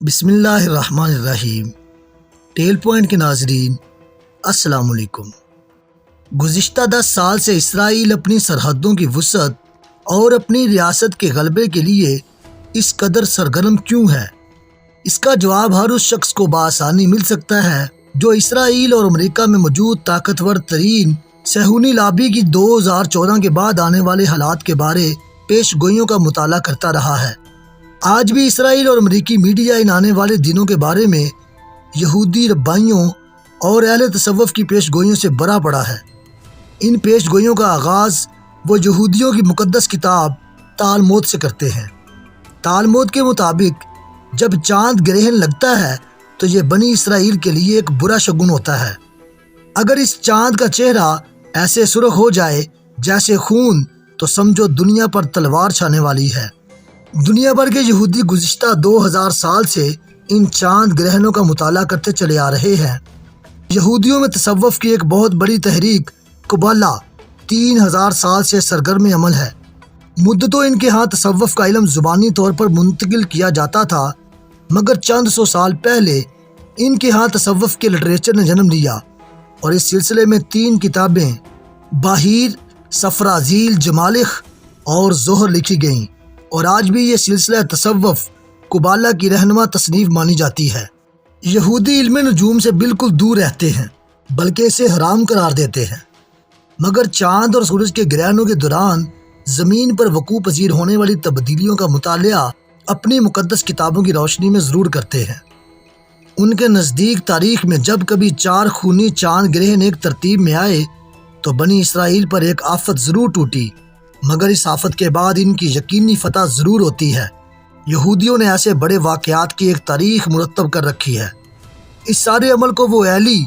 بسم اللہ الرحمن الرحیم۔ ٹیل پوائنٹ کے ناظرین السلام علیکم۔ گزشتہ 10 سال سے اسرائیل اپنی سرحدوں کی وسعت اور اپنی ریاست کے غلبے کے لیے اس قدر سرگرم کیوں ہے؟ اس کا جواب ہر اس شخص کو بآسانی مل سکتا ہے جو اسرائیل اور امریکہ میں موجود طاقتور ترین صہیونی لابی کی 2014 کے بعد آنے والے حالات کے بارے پیش گوئیوں کا مطالعہ کرتا رہا ہے۔ آج بھی اسرائیل اور امریکی میڈیا ان آنے والے دنوں کے بارے میں یہودی ربائیوں اور اہل تصوف کی پیش گوئیوں سے بھرا پڑا ہے۔ ان پیش گوئیوں کا آغاز وہ یہودیوں کی مقدس کتاب تالمود سے کرتے ہیں۔ تالمود کے مطابق جب چاند گرہن لگتا ہے تو یہ بنی اسرائیل کے لیے ایک برا شگن ہوتا ہے۔ اگر اس چاند کا چہرہ ایسے سرخ ہو جائے جیسے خون تو سمجھو دنیا پر تلوار چھانے والی ہے۔ دنیا بھر کے یہودی گزشتہ 2000 سال سے ان چاند گرہنوں کا مطالعہ کرتے چلے آ رہے ہیں۔ یہودیوں میں تصوف کی ایک بہت بڑی تحریک قبالہ 3000 سال سے سرگرم عمل ہے۔ مدتوں ان کے ہاں تصوف کا علم زبانی طور پر منتقل کیا جاتا تھا، مگر چند سو سال پہلے ان کے ہاں تصوف کے لٹریچر نے جنم لیا اور اس سلسلے میں 3 کتابیں باہیر، سفرازیل، جمالخ اور زہر لکھی گئیں، اور آج بھی یہ سلسلہ تصوف قبالہ کی رہنما تصنیف مانی جاتی ہے۔ یہودی علم نجوم سے بالکل دور رہتے ہیں بلکہ اسے حرام قرار دیتے ہیں، مگر چاند اور سورج کے گرہنوں کے دوران زمین پر وقوع پذیر ہونے والی تبدیلیوں کا مطالعہ اپنی مقدس کتابوں کی روشنی میں ضرور کرتے ہیں۔ ان کے نزدیک تاریخ میں جب کبھی 4 خونی چاند گرہن ایک ترتیب میں آئے تو بنی اسرائیل پر ایک آفت ضرور ٹوٹی، مگر اس آفت کے بعد ان کی یقینی فتح ضرور ہوتی ہے۔ یہودیوں نے ایسے بڑے واقعات کی ایک تاریخ مرتب کر رکھی ہے۔ اس سارے عمل کو وہ اعلی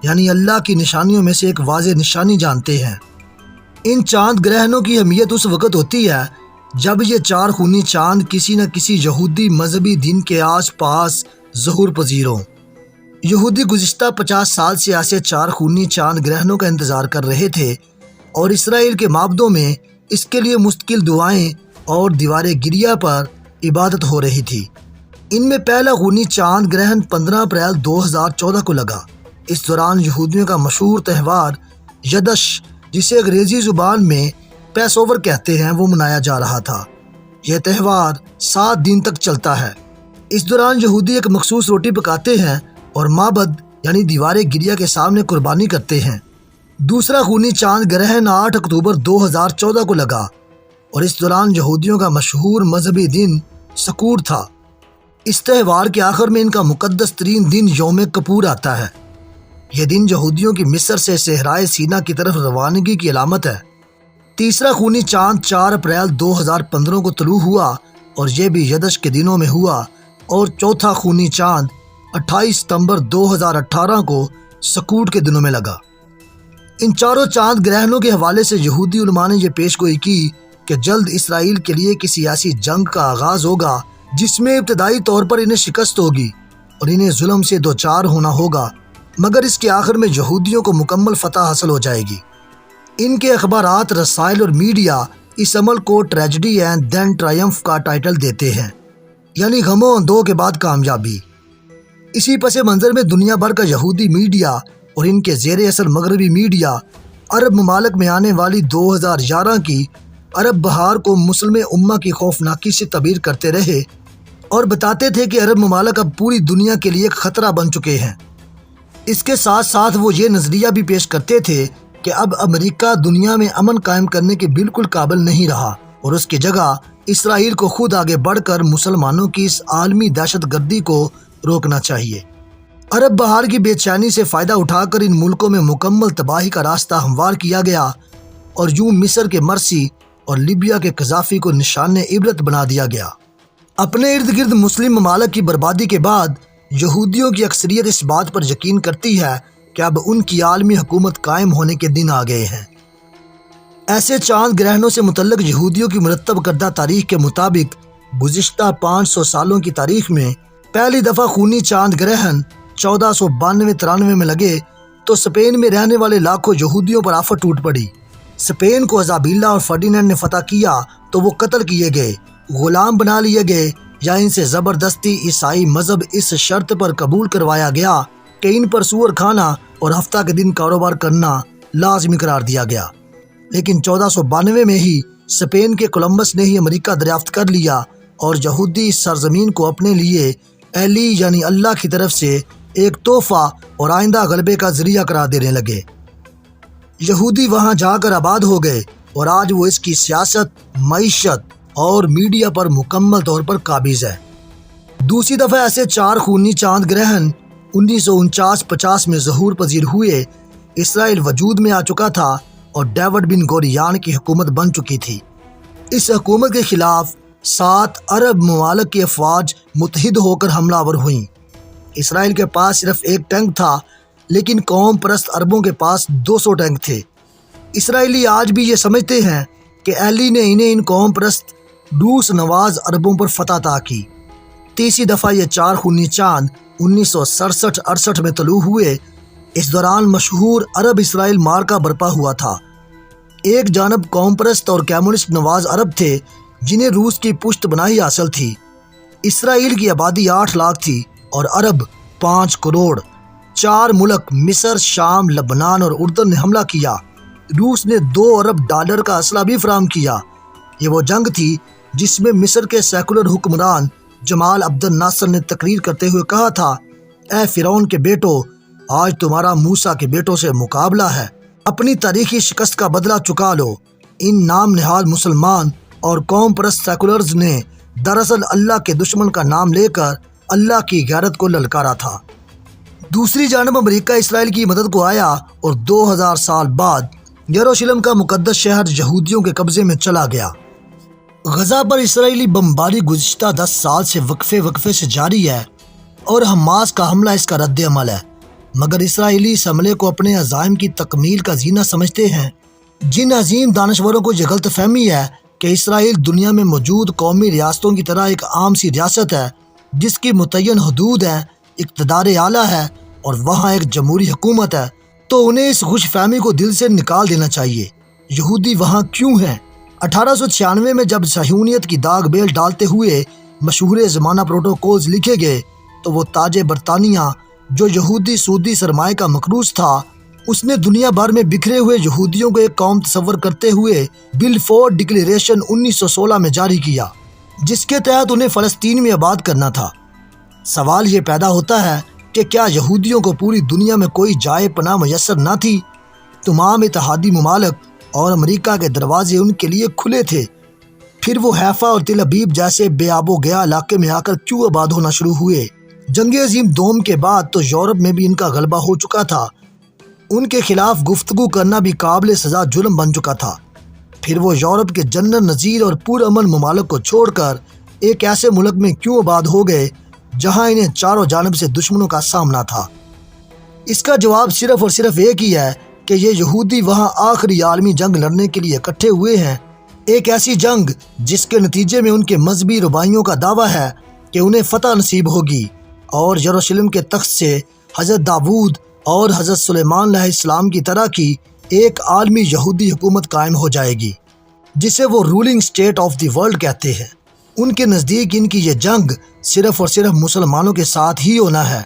یعنی اللہ کی نشانیوں میں سے ایک واضح نشانی جانتے ہیں۔ ان چاند گرہنوں کی اہمیت اس وقت ہوتی ہے جب یہ 4 خونی چاند کسی نہ کسی یہودی مذہبی دن کے آس پاس ظہور پذیر ہوں۔ یہودی گزشتہ 50 سال سے ایسے 4 خونی چاند گرہنوں کا انتظار کر رہے تھے، اور اسرائیل کے معبدوں میں اس کے لیے مستقل دعائیں اور دیوار گریہ پر عبادت ہو رہی تھی۔ ان میں پہلا خونی چاند گرہن 15 اپریل 2014 کو لگا۔ اس دوران یہودیوں کا مشہور تہوار یدش، جسے انگریزی زبان میں پیس اوور کہتے ہیں، وہ منایا جا رہا تھا۔ یہ تہوار 7 دن تک چلتا ہے۔ اس دوران یہودی ایک مخصوص روٹی پکاتے ہیں اور معبد یعنی دیوار گریہ کے سامنے قربانی کرتے ہیں۔ دوسرا خونی چاند گرہن 8 اکتوبر 2014 کو لگا، اور اس دوران یہودیوں کا مشہور مذہبی دن سکوٹ تھا۔ اس تہوار کے آخر میں ان کا مقدس ترین دن یوم کپور آتا ہے۔ یہ دن یہودیوں کی مصر سے صحرائے سینا کی طرف روانگی کی علامت ہے۔ تیسرا خونی چاند 4 اپریل 2015 کو طلوع ہوا، اور یہ بھی یدش کے دنوں میں ہوا، اور چوتھا خونی چاند 28 ستمبر 2018 کو سکوٹ کے دنوں میں لگا۔ ان چاروں چاند گرہنوں کے حوالے سے یہودی علماء نے یہ پیش گوئی کی کہ جلد اسرائیل کے لیے کسی ایسی جنگ کا آغاز ہوگا جس میں ابتدائی طور پر انہیں شکست ہوگی اور انہیں ظلم سے دوچار ہونا ہوگا، مگر اس کے آخر میں یہودیوں کو مکمل فتح حاصل ہو جائے گی۔ ان کے اخبارات، رسائل اور میڈیا اس عمل کو ٹریجڈی اینڈ دین ٹرائمف کا ٹائٹل دیتے ہیں، یعنی غم و اندوہ کے بعد کامیابی۔ اسی پس منظر میں دنیا بھر کا یہودی میڈیا اور ان کے زیر اثر مغربی میڈیا عرب ممالک میں آنے والی 2011 کی عرب بہار کو مسلم امہ کی خوفناکی سے تعبیر کرتے رہے اور بتاتے تھے کہ عرب ممالک اب پوری دنیا کے لیے ایک خطرہ بن چکے ہیں۔ اس کے ساتھ ساتھ وہ یہ نظریہ بھی پیش کرتے تھے کہ اب امریکہ دنیا میں امن قائم کرنے کے بالکل قابل نہیں رہا، اور اس کی جگہ اسرائیل کو خود آگے بڑھ کر مسلمانوں کی اس عالمی دہشت گردی کو روکنا چاہیے۔ عرب بہار کی بے چینی سے فائدہ اٹھا کر ان ملکوں میں مکمل تباہی کا راستہ ہموار کیا گیا، اور یوں مصر کے مرسی اور لیبیا کے قذافی کو نشان عبرت بنا دیا گیا۔ اپنے ارد گرد مسلم ممالک کی بربادی کے بعد یہودیوں کی اکثریت اس بات پر یقین کرتی ہے کہ اب ان کی عالمی حکومت قائم ہونے کے دن آ گئے ہیں۔ ایسے چاند گرہنوں سے متعلق یہودیوں کی مرتب کردہ تاریخ کے مطابق گزشتہ 500 سالوں کی تاریخ میں پہلی دفعہ خونی چاند گرہن 1492-93 میں لگے تو اسپین میں رہنے والے لاکھوں یہودیوں پر آفت ٹوٹ پڑی۔ اسپین کو ازابیلا اور فرڈینینڈ نے فتح کیا تو وہ قتل کیے گئے، غلام بنا لیے گئے یا ان سے زبردستی عیسائی مذہب اس شرط پر قبول کروایا گیا کہ ان پر سور کھانا اور ہفتہ کے دن کاروبار کرنا لازمی قرار دیا گیا۔ لیکن 1492 میں ہی اسپین کے کولمبس نے ہی امریکہ دریافت کر لیا اور یہودی اس سرزمین کو اپنے لیے ایلی یعنی اللہ کی طرف سے ایک تحفہ اور آئندہ غلبے کا ذریعہ قرار دینے لگے۔ یہودی وہاں جا کر آباد ہو گئے اور آج وہ اس کی سیاست، معیشت اور میڈیا پر مکمل طور پر قابض ہے۔ دوسری دفعہ ایسے 4 خونی چاند گرہن 1949-50 میں ظہور پذیر ہوئے۔ اسرائیل وجود میں آ چکا تھا اور ڈیوڈ بن گوریان کی حکومت بن چکی تھی۔ اس حکومت کے خلاف 7 عرب ممالک کی افواج متحد ہو کر حملہ آور ہوئیں۔ اسرائیل کے پاس صرف ایک ٹینک تھا، لیکن قوم پرست عربوں کے پاس 200 ٹینک تھے۔ اسرائیلی آج بھی یہ سمجھتے ہیں کہ ایلی نے انہیں ان قوم پرست روس نواز عربوں پر فتح عطا کی۔ تیسری دفعہ یہ 4 خونی چاند 1967-68 میں طلوع ہوئے۔ اس دوران مشہور عرب اسرائیل مارکا برپا ہوا تھا۔ ایک جانب قوم پرست اور کمیونسٹ نواز عرب تھے جنہیں روس کی پشت پناہی حاصل تھی۔ اسرائیل کی آبادی 8 لاکھ تھی اور عرب 5 کروڑ۔ 4 ملک مصر، شام، لبنان اور اردن نے حملہ کیا۔ روس نے $2 ارب کا اسلحہ بھی فراہم کیا۔ یہ وہ جنگ تھی جس میں مصر کے سیکولر حکمران جمال عبد الناصر نے تقریر کرتے ہوئے کہا تھا، اے فرعون کے بیٹو، آج تمہارا موسیٰ کے بیٹوں سے مقابلہ ہے، اپنی تاریخی شکست کا بدلہ چکا لو۔ ان نام نہاد مسلمان اور قوم پرست سیکولرز نے دراصل اللہ کے دشمن کا نام لے کر اللہ کی غیرت کو للکارا تھا۔ دوسری جانب امریکہ اسرائیل کی مدد کو آیا اور 2000 سال بعد یروشلم کا مقدس شہر یہودیوں کے قبضے میں چلا گیا۔ غزہ پر اسرائیلی بمباری گزشتہ 10 سال سے وقفے سے جاری ہے اور حماس کا حملہ اس کا رد عمل ہے، مگر اسرائیلی اس حملے کو اپنے عزائم کی تکمیل کا زینہ سمجھتے ہیں۔ جن عظیم دانشوروں کو یہ غلط فہمی ہے کہ اسرائیل دنیا میں موجود قومی ریاستوں کی طرح ایک عام سی ریاست ہے جس کی متعین حدود ہیں، اقتدار اعلیٰ ہے اور وہاں ایک جمہوری حکومت ہے، تو انہیں اس خوش فہمی کو دل سے نکال دینا چاہیے۔ یہودی وہاں کیوں ہیں؟ 1896 میں جب صہیونیت کی داغ بیل ڈالتے ہوئے مشہور زمانہ پروٹوکولز لکھے گئے تو وہ تاج برطانیہ جو یہودی سعودی سرمایہ کا مقروض تھا، اس نے دنیا بھر میں بکھرے ہوئے یہودیوں کو ایک قوم تصور کرتے ہوئے بلفورڈ ڈکلیریشن 1916 میں جاری کیا، جس کے تحت انہیں فلسطین میں آباد کرنا تھا۔ سوال یہ پیدا ہوتا ہے کہ کیا یہودیوں کو پوری دنیا میں کوئی جائے پناہ میسر نہ تھی؟ تمام اتحادی ممالک اور امریکہ کے دروازے ان کے لیے کھلے تھے۔ پھر وہ حیفا اور تل ابیب جیسے بے آب و گیا علاقے میں آ کر کیوں آباد ہونا شروع ہوئے؟ جنگ عظیم دوم کے بعد تو یورپ میں بھی ان کا غلبہ ہو چکا تھا، ان کے خلاف گفتگو کرنا بھی قابل سزا جرم بن چکا تھا۔ پھر وہ یورپ کے جنرل نظیر اور پرامن ممالک کو چھوڑ کر ایک ایسے ملک میں کیوں آباد ہو گئے جہاں انہیں چاروں جانب سے دشمنوں کا سامنا تھا؟ اس کا جواب صرف اور صرف ایک ہی ہے کہ یہ یہودی وہاں آخری عالمی جنگ لڑنے کے لیے اکٹھے ہوئے ہیں، ایک ایسی جنگ جس کے نتیجے میں ان کے مذہبی ربائیوں کا دعویٰ ہے کہ انہیں فتح نصیب ہوگی اور یروشلم کے تخت سے حضرت داؤد اور حضرت سلیمان علیہ السلام کی طرح کی ایک عالمی یہودی حکومت قائم ہو جائے گی جسے وہ rolling state of the world کہتے ہیں۔ ان کے نزدیک ان کی یہ جنگ صرف اور صرف مسلمانوں کے ساتھ ہی ہونا ہے۔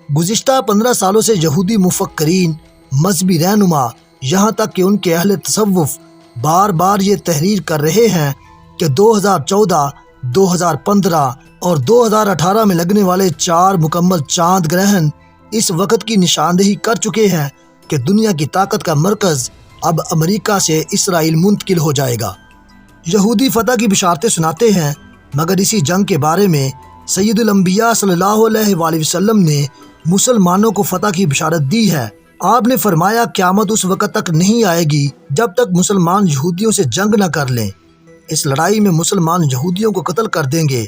گزشتہ 15 سالوں سے یہودی مفکرین، مذہبی رہنما، یہاں تک کہ ان کے اہل تصوف بار بار یہ تحریر کر رہے ہیں کہ 2014، 2015 اور 2018 میں لگنے والے 4 مکمل چاند گرہن اس وقت کی نشاندہی کر چکے ہیں کہ دنیا کی طاقت کا مرکز اب امریکہ سے اسرائیل منتقل ہو جائے گا۔ یہودی فتح کی بشارتیں سناتے ہیں، مگر اسی جنگ کے بارے میں سید الانبیاء صلی اللہ علیہ وآلہ وسلم نے مسلمانوں کو فتح کی بشارت دی ہے۔ آپ نے فرمایا قیامت اس وقت تک نہیں آئے گی جب تک مسلمان یہودیوں سے جنگ نہ کر لیں۔ اس لڑائی میں مسلمان یہودیوں کو قتل کر دیں گے،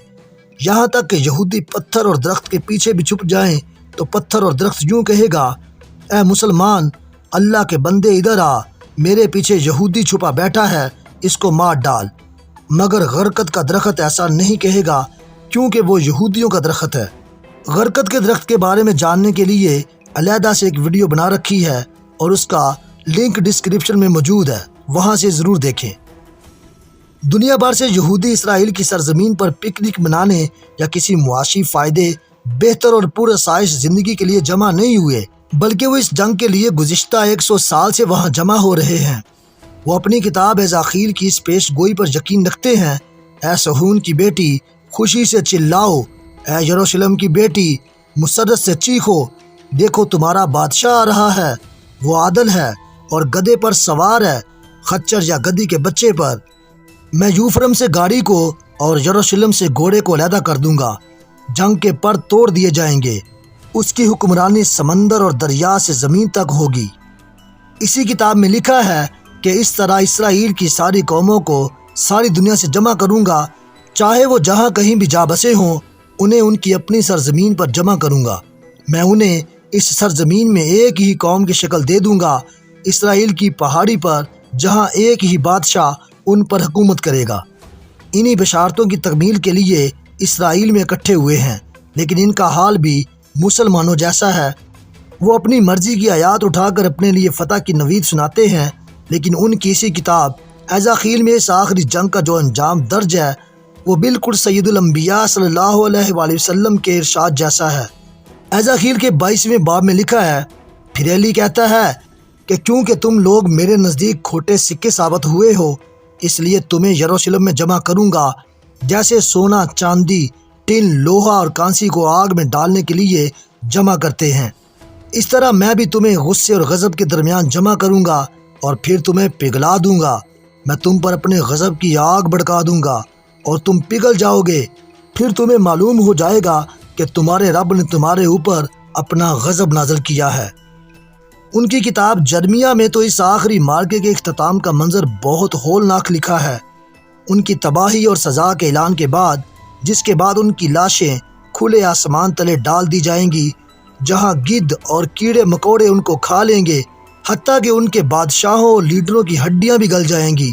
یہاں تک کہ یہودی پتھر اور درخت کے پیچھے بھی چھپ جائیں تو پتھر اور درخت یوں کہے گا، اے مسلمان، اللہ کے بندے ادھر آ، میرے پیچھے یہودی چھپا بیٹھا ہے، اس کو مار ڈال۔ مگر غرقت کا درخت ایسا نہیں کہے گا کیونکہ وہ یہودیوں کا درخت ہے۔ غرقت کے درخت کے بارے میں جاننے کے لیے علیحدہ سے ایک ویڈیو بنا رکھی ہے اور اس کا لنک ڈسکرپشن میں موجود ہے، وہاں سے ضرور دیکھیں۔ دنیا بھر سے یہودی اسرائیل کی سرزمین پر پکنک منانے یا کسی معاشی فائدے، بہتر اور پرآسائش زندگی کے لیے جمع نہیں ہوئے، بلکہ وہ اس جنگ کے لیے گزشتہ 100 سال سے وہاں جمع ہو رہے ہیں۔ وہ اپنی کتاب ایزاخیل کی اس پیش گوئی پر یقین رکھتے ہیں: اے صہیون کی بیٹی، خوشی سے چلاؤ، اے یروشلم کی بیٹی، مسرت سے چیخو، دیکھو تمہارا بادشاہ آ رہا ہے، وہ عادل ہے اور گدھے پر سوار ہے، خچر یا گدھی کے بچے پر۔ میں یوفرم سے گاڑی کو اور یروشلم سے گھوڑے کو علیحدہ کر دوں گا، جنگ کے پر توڑ دیے جائیں گے، اس کی حکمرانی سمندر اور دریا سے زمین تک ہوگی۔ اسی کتاب میں لکھا ہے کہ اس طرح اسرائیل کی ساری قوموں کو ساری دنیا سے جمع کروں گا، چاہے وہ جہاں کہیں بھی جا بسے ہوں، انہیں ان کی اپنی سرزمین پر جمع کروں گا۔ میں انہیں اس سرزمین میں ایک ہی قوم کی شکل دے دوں گا، اسرائیل کی پہاڑی پر، جہاں ایک ہی بادشاہ ان پر حکومت کرے گا۔ انہی بشارتوں کی تکمیل کے لیے اسرائیل میں اکٹھے ہوئے ہیں، لیکن ان کا حال بھی مسلمانوں جیسا ہے۔ وہ اپنی مرضی کی آیات اٹھا کر اپنے لیے فتح کی نوید سناتے ہیں، لیکن ان کی اسی کتاب ایزاخیل میں اس آخری جنگ کا جو انجام درج ہے، وہ بالکل سید الانبیاء صلی اللہ علیہ وآلہ وسلم کے ارشاد جیسا ہے۔ ایزاخیل کے 22ویں باب میں لکھا ہے: پھر ایلی کہتا ہے کہ کیونکہ تم لوگ میرے نزدیک کھوٹے سکے ثابت ہوئے ہو، اس لیے تمہیں یروشلم میں جمع کروں گا، جیسے سونا، چاندی، ٹن، لوہا اور کانسی کو آگ میں ڈالنے کے لیے جمع کرتے ہیں۔ اس طرح میں بھی تمہیں غصے اور غضب کے درمیان جمع کروں گا اور پھر تمہیں پگھلا دوں گا۔ میں تم پر اپنے غضب کی آگ بھڑکا دوں گا اور تم پگھل جاؤ گے۔ پھر تمہیں معلوم ہو جائے گا کہ تمہارے رب نے تمہارے اوپر اپنا غضب نازل کیا ہے۔ ان کی کتاب جرمیہ میں تو اس آخری معرکے کے اختتام کا منظر بہت ہولناک لکھا ہے۔ ان کی تباہی اور سزا کے اعلان کے بعد، جس کے بعد ان کی لاشیں کھلے آسمان تلے ڈال دی جائیں گی، جہاں گدھ اور کیڑے مکوڑے ان کو کھا لیں گے، حتیٰ کہ ان کے بادشاہوں اور لیڈروں کی ہڈیاں بھی گل جائیں گی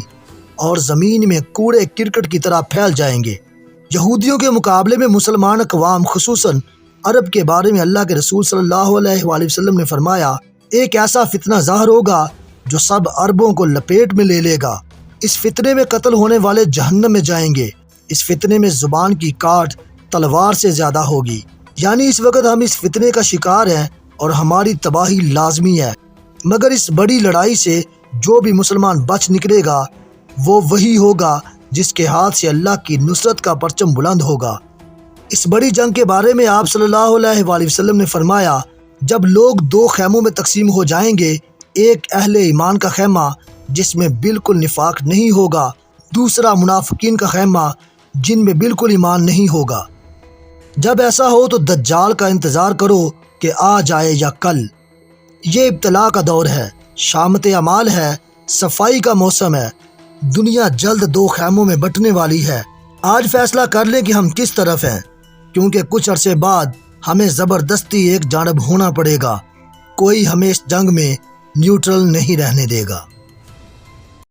اور زمین میں کوڑے کرکٹ کی طرح پھیل جائیں گے۔ یہودیوں کے مقابلے میں مسلمان اقوام، خصوصاً عرب کے بارے میں اللہ کے رسول صلی اللہ علیہ وآلہ وسلم نے فرمایا: ایک ایسا فتنہ ظاہر ہوگا جو سب عربوں کو لپیٹ میں لے لے گا۔ اس فتنے میں قتل ہونے والے جہنم میں جائیں گے۔ اس فتنے میں زبان کی کاٹ تلوار سے زیادہ ہوگی۔ یعنی اس وقت ہم اس فتنے کا شکار ہیں اور ہماری تباہی لازمی ہے، مگر اس بڑی لڑائی سے جو بھی مسلمان بچ نکلے گا، وہ وہی ہوگا جس کے ہاتھ سے اللہ کی نصرت کا پرچم بلند ہوگا۔ اس بڑی جنگ کے بارے میں آپ صلی اللہ علیہ وآلہ وسلم نے فرمایا: جب لوگ دو خیموں میں تقسیم ہو جائیں گے، ایک اہل ایمان کا خیمہ جس میں بالکل نفاق نہیں ہوگا، دوسرا منافقین کا خیمہ جن میں بالکل ایمان نہیں ہوگا۔ جب ایسا ہو تو دجال کا انتظار کرو کہ آ جائے یا کل۔ یہ ابتلا کا دور ہے، شامت اعمال ہے، صفائی کا موسم ہے۔ دنیا جلد دو خیموں میں بٹنے والی ہے۔ آج فیصلہ کر لیں کہ ہم کس طرف ہیں، کیونکہ کچھ عرصے بعد ہمیں زبردستی ایک جانب ہونا پڑے گا۔ کوئی ہمیں اس جنگ میں نیوٹرل نہیں رہنے دے گا۔